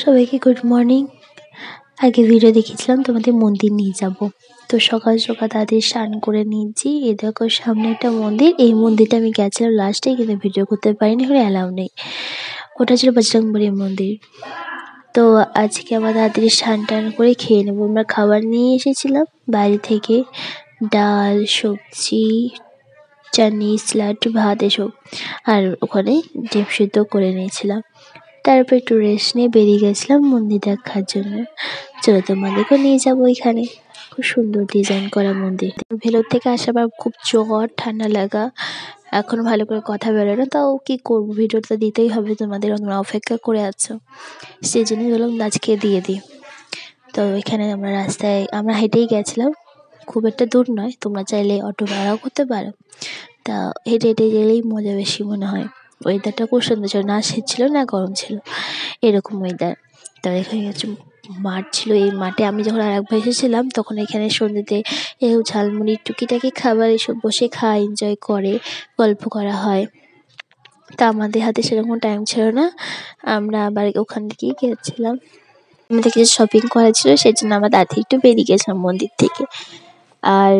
সবাইকে good morning. আগে video দেখিয়েছিলাম তোমাদের মন্দির নিয়ে যাব। তো সকাল সকাল তাদের স্নান করে নিয়েছি। এ দেখো সামনে একটা মন্দির, এই মন্দিরটা আমি গেছিলাম লাস্টে, কিন্তু ভিডিও করতে পারিনি, ওখানে অ্যালাউ নেই। ওটা ছিল বজরংবলী মন্দির। তো আজকে আবার তাড়াতাড়ি স্নান টান করে খেয়ে নেবো। আমরা খাবার নিয়ে এসেছিলাম বাইরে থেকে, ডাল, সবজি, চাটনি, স্যালাড, ভাত এসব। আর ওখানে ডিম সিদ্ধ করে নিয়েছিলাম। তারপর একটু রেস্ট নিয়ে বেরিয়ে গেছিলাম মন্দির দেখার জন্য। চলো তোমাদেরকেও নিয়ে যাবো। এখানে খুব সুন্দর ডিজাইন করা মন্দির। ভেলোর থেকে আসার পর খুব জ্বর, ঠান্ডা লাগা, এখন ভালো করে কথা বেরোয় না। তাও কি করবো, ভিডিওটা দিতেই হবে, তোমাদের তোমরা অপেক্ষা করে আছো, সেই জন্য বললাম আজকে দিয়ে দিই। তো এখানে আমরা রাস্তায় আমরা হেঁটেই গেছিলাম, খুব একটা দূর নয়, তোমরা চাইলে অটো ভাড়াও করতে পারো। তা হেঁটে হেঁটে গেলেই মজা বেশি মনে হয়। ওয়েদারটা খুব সুন্দর ছিল, না শীত ছিল না গরম ছিল, এরকম ওয়েদার। তো এখানে হচ্ছে মাঠ ছিল, এই মাঠে আমি যখন আরেকবার এসেছিলাম তখন এখানে সন্ধ্যেতে ঝালমুড়ি, টুকিটাকি খাবার এসব বসে খায়, এনজয় করে, গল্প করা হয়। তা আমাদের হাতে সেরকম টাইম ছিল না, আমরা আবার ওখান থেকেই গেছিলাম। আমাদের কিছু শপিং করা ছিল, সেই জন্য আমরা তাড়াতাড়ি একটু বেরিয়ে গেছিলাম মন্দির থেকে। আর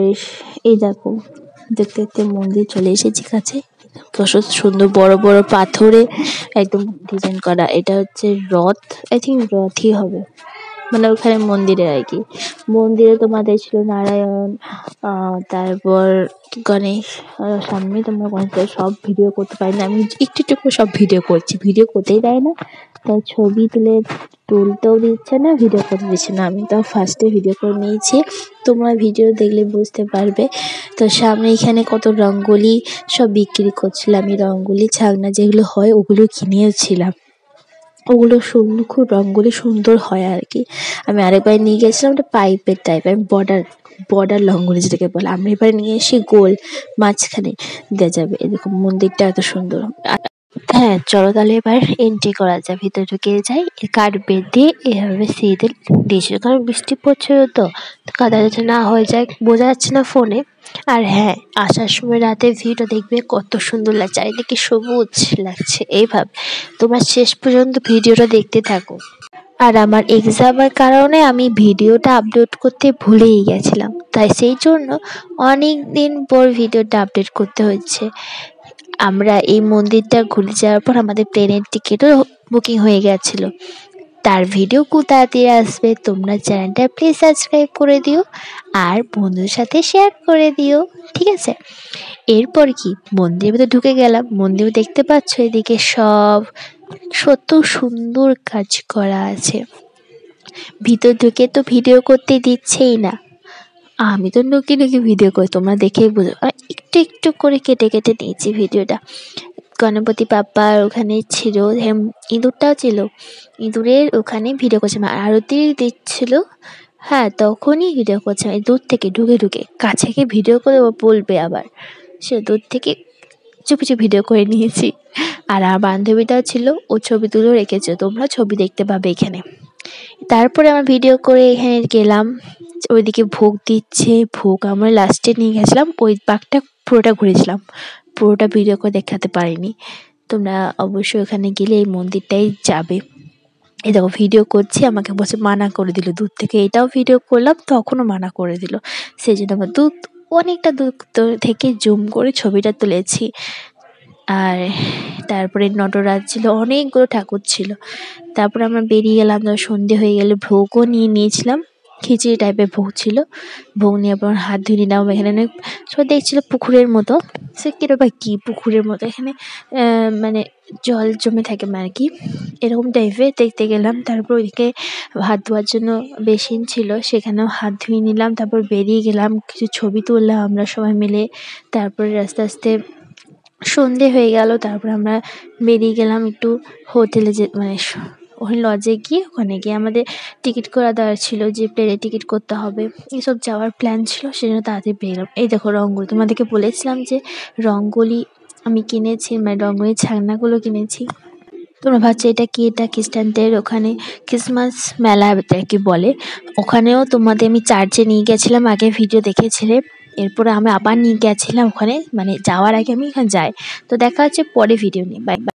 এই দেখো, দেখতে দেখতে মন্দির চলে এসেছি কাছে। কত সুন্দর বড় বড় পাথরে একদম ডিজাইন করা। এটা হচ্ছে রথ, আই থিঙ্ক রথই হবে, মানে ওখানে মন্দিরে আর কি। মন্দিরে তোমাদের ছিল নারায়ণ, তারপর গণেশ, সামনে তোমরা গণেশ। সব ভিডিও করতে পারি না, আমি একটু একটু করে সব ভিডিও করছি, ভিডিও করতেই দেয় না। তাই ছবি তুলতেও দিচ্ছে না, ভিডিও করতে দিচ্ছে না। আমি তো ফার্স্টে ভিডিও করে নিয়েছি, তোমরা ভিডিও দেখলে বুঝতে পারবে। তো সামনে এখানে কত রঙ্গোলি সব বিক্রি করছিলাম, আমি রঙ্গোলি ছাগনা যেগুলো হয় ওগুলো কিনেওছিলাম। ওগুলো সুন্দর, খুব রঙ্গোলি সুন্দর হয় আর কি। আমি আরেকবার নিয়ে গেছিলাম ওটা পাইপের টাইপ, আমি বর্ডার রঙ্গোলি যেটাকে বলে। আমরা এবারে নিয়ে এসে গোল মাঝখানে দেওয়া যাবে। এরকম মন্দিরটা এত সুন্দর। হ্যাঁ, চলো তাহলে এবার এন্ট্রি করা যায়, ভিতরে ঢুকে যাই। কার্ড বেঁধে এভাবে সিঁড়িতে দিয়েছিল, কারণ বৃষ্টি পড়ছিল তো কাদা যাতে না হয়ে যায়, বোঝা যাচ্ছে না ফোনে। আর হ্যাঁ, আসার সময় রাতে ভিউটা দেখবে কত সুন্দর লাগছে, চারিদিকে সবুজ লাগছে। এইভাবে তোমরা শেষ পর্যন্ত ভিডিওটা দেখতে থাকো। আর আমার এক্সামের কারণে আমি ভিডিওটা আপলোড করতে ভুলেই গেছিলাম, তাই সেই জন্য অনেক দিন পর ভিডিওটা আপডেট করতে হচ্ছে। আমরা এই মন্দিরটা ঘুরে যাওয়ার পর আমাদের প্লেনের টিকিটও বুকিং হয়ে গেছিল। তার ভিডিও খুব তাড়াতাড়ি আসবে, তোমরা চ্যানেলটা প্লিজ সাবস্ক্রাইব করে দিও আর বন্ধুদের সাথে শেয়ার করে দিও, ঠিক আছে? এরপর কি মন্দিরের ভিতরে ঢুকে গেলাম। মন্দির দেখতে পাচ্ছ এদিকে সব কত সুন্দর কাজ করা আছে। ভিতর ঢুকে তো ভিডিও করতে দিচ্ছেই না, আমি তো নুকি নুকি ভিডিও করি, তোমরা দেখেই বুঝো। একটু একটু করে কেটে কেটে নিয়েছি ভিডিওটা। গণপতি বাপ্পার ওখানে ছিল, ইঁদুরটাও ছিল, ইঁদুরের ওখানে ভিডিও করছিলাম। আরতি দিচ্ছিল, হ্যাঁ তখনই ভিডিও করছিলাম। এই দূর থেকে ঢুকে ঢুকে, কাছে গিয়ে ভিডিও করে ও বলবে আবার, সে দূর থেকে চুপি চুপি ভিডিও করে নিয়েছি। আর আমার বান্ধবীটাও ছিল, ও ছবি তুলেও রেখেছে, তোমরা ছবি দেখতে পাবে এখানে। তারপরে আমার ভিডিও করে এখানে গেলাম, ওইদিকে ভোগ দিচ্ছে। ভোগ আমরা লাস্টে নিয়ে গেছিলাম, ওই পার্কটা পুরোটা ঘুরেছিলাম, পুরোটা ভিডিও করে দেখাতে পারিনি। তোমরা অবশ্যই ওখানে গেলে এই মন্দিরটাই যাবে। এই দেখো ভিডিও করছি, আমাকে বসে মানা করে দিল দূর থেকে। এটাও ভিডিও করলাম, তখনও মানা করে দিল, সেই জন্য আমার অনেকটা দূর থেকে জুম করে ছবিটা তুলেছি। আর তারপরে নটরাজ ছিল, অনেকগুলো ঠাকুর ছিল। তারপরে আমরা বেরিয়ে গেলাম, সন্ধে হয়ে গেলে ভোগও নিয়েছিলাম, খিচুড়ি টাইপের ভোগ ছিল। ভোগ নিয়ে পর হাত ধুয়ে নিলাম। এখানে অনেক সবাই দেখছিল পুকুরের মতো, সে কিরকম কি পুকুরের মতো, এখানে মানে জল জমে থাকে আর কি, এরকম টাইপের দেখতে গেলাম। তারপর ওইদিকে হাত ধোয়ার জন্য বেসিন ছিল, সেখানেও হাত ধুয়ে নিলাম। তারপর বেরিয়ে গেলাম, কিছু ছবি তুললাম আমরা সবাই মিলে। তারপরে আস্তে আস্তে সন্ধে হয়ে গেল, তারপর আমরা বেরিয়ে গেলাম একটু হোটেলে, মানে ওখানে লজে গিয়ে, ওখানে গিয়ে আমাদের টিকিট করা দেওয়ার ছিল, যে প্লেনের টিকিট করতে হবে, এসব যাওয়ার প্ল্যান ছিল, সেই জন্য তাড়াতাড়ি বেরোলাম। এই দেখো রঙ্গোলি, তোমাদেরকে বলেছিলাম যে রঙ্গোলি আমি কিনেছি, মানে রঙ্গোলির ছাগনাগুলো কিনেছি। তোমরা ভাবছো এটা কি, এটা খ্রিস্টানদের ওখানে ক্রিসমাস মেলা আর কি বলে, ওখানেও তোমাদের আমি চার্চে নিয়ে গেছিলাম, আগে ভিডিও দেখেছিলে। এরপরে আমি আবার নিয়ে গেছিলাম ওখানে, মানে যাওয়ার আগে আমি এখানে যাই। তো দেখা হচ্ছে পরে ভিডিও নিয়ে, বাই বাই।